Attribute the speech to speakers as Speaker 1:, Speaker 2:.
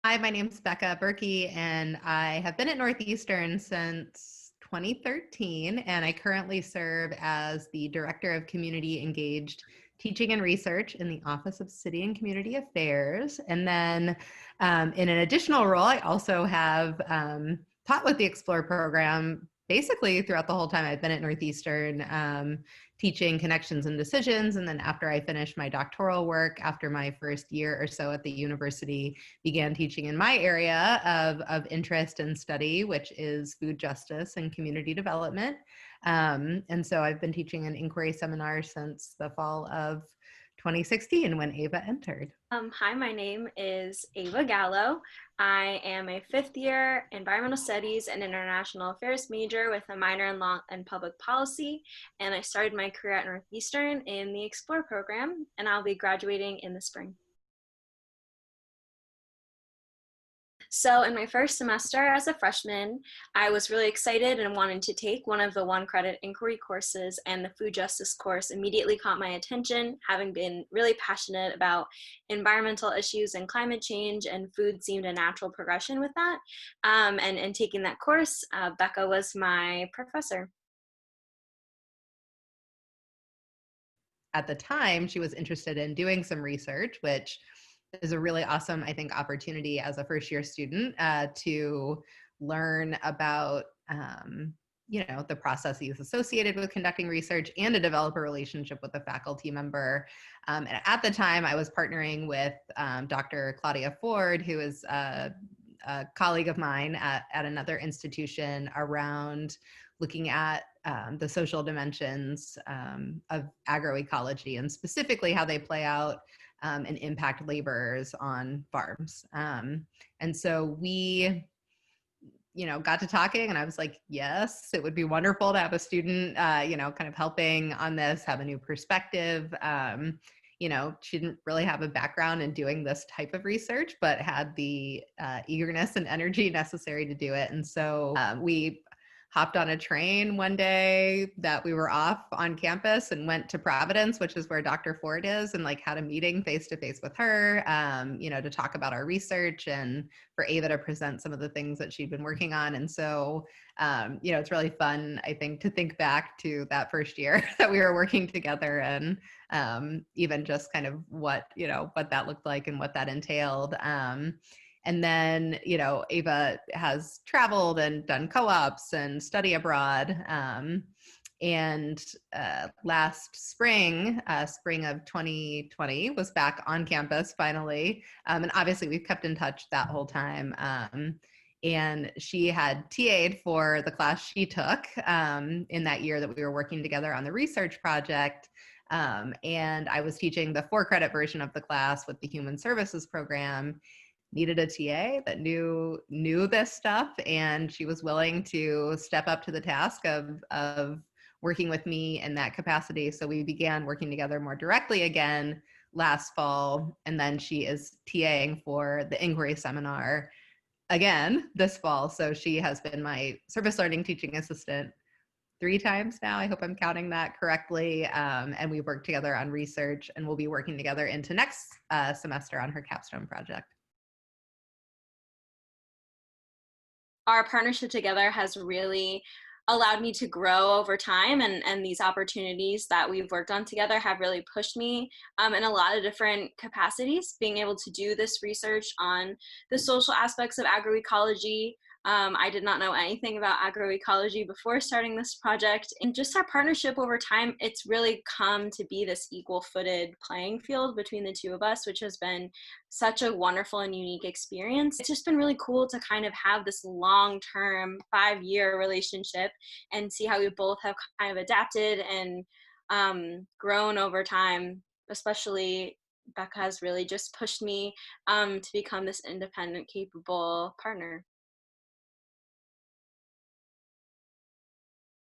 Speaker 1: Hi, my name's Becca Berkey, and I have been at Northeastern since 2013, and I currently serve as the Director of Community Engaged Teaching and Research in the Office of City and Community Affairs. And then in an additional role, I also have taught with the Explore program basically throughout the whole time I've been at Northeastern, teaching connections and decisions. And then after I finished my doctoral work, after my first year or so at the university, began teaching in my area of interest and study, which is food justice and community development. And so I've been teaching an inquiry seminar since the fall of 2016 when Ava entered.
Speaker 2: Hi, my name is Ava Gallo. I am a fifth year environmental studies and international affairs major with a minor in law and public policy. And I started my career at Northeastern in the Explore program, and I'll be graduating in the spring. So in my first semester as a freshman, I was really excited and wanted to take one of the 1-credit inquiry courses, and the food justice course immediately caught my attention, having been really passionate about environmental issues and climate change, and food seemed a natural progression with that. And taking that course, Becca was my professor.
Speaker 1: At the time, she was interested in doing some research, which is a really awesome, I think, opportunity as a first year student to learn about the processes associated with conducting research and to develop a relationship with a faculty member. And at the time, I was partnering with Dr. Claudia Ford, who is a colleague of mine at another institution, around looking at the social dimensions of agroecology and specifically how they play out and impact laborers on farms. And so we got to talking, and I was like, yes, it would be wonderful to have a student, kind of helping on this, have a new perspective. She didn't really have a background in doing this type of research, but had the eagerness and energy necessary to do it. And so we hopped on a train one day that we were off on campus and went to Providence, which is where Dr. Ford is, and had a meeting face to face with her, to talk about our research and for Ava to present some of the things that she'd been working on. And so, it's really fun, I think, to think back to that first year that we were working together, and even just kind of what that looked like and what that entailed. And then, Ava has traveled and done co-ops and study abroad. And last spring, spring of 2020, was back on campus finally. And obviously we've kept in touch that whole time. And she had TA'd for the class she took in that year that we were working together on the research project. And I was teaching the 4-credit version of the class with the human services program. Needed a TA that knew this stuff, and she was willing to step up to the task of working with me in that capacity. So we began working together more directly again last fall, and then she is TAing for the inquiry seminar again this fall. So she has been my service learning teaching assistant 3 times now. I hope I'm counting that correctly. And we worked together on research, and we'll be working together into next semester on her capstone project.
Speaker 2: Our partnership together has really allowed me to grow over time, and these opportunities that we've worked on together have really pushed me in a lot of different capacities. Being able to do this research on the social aspects of agroecology. I did not know anything about agroecology before starting this project, and just our partnership over time, it's really come to be this equal-footed playing field between the two of us, which has been such a wonderful and unique experience. It's just been really cool to kind of have this long-term 5-year relationship and see how we both have kind of adapted and grown over time. Especially Becca has really just pushed me to become this independent, capable partner.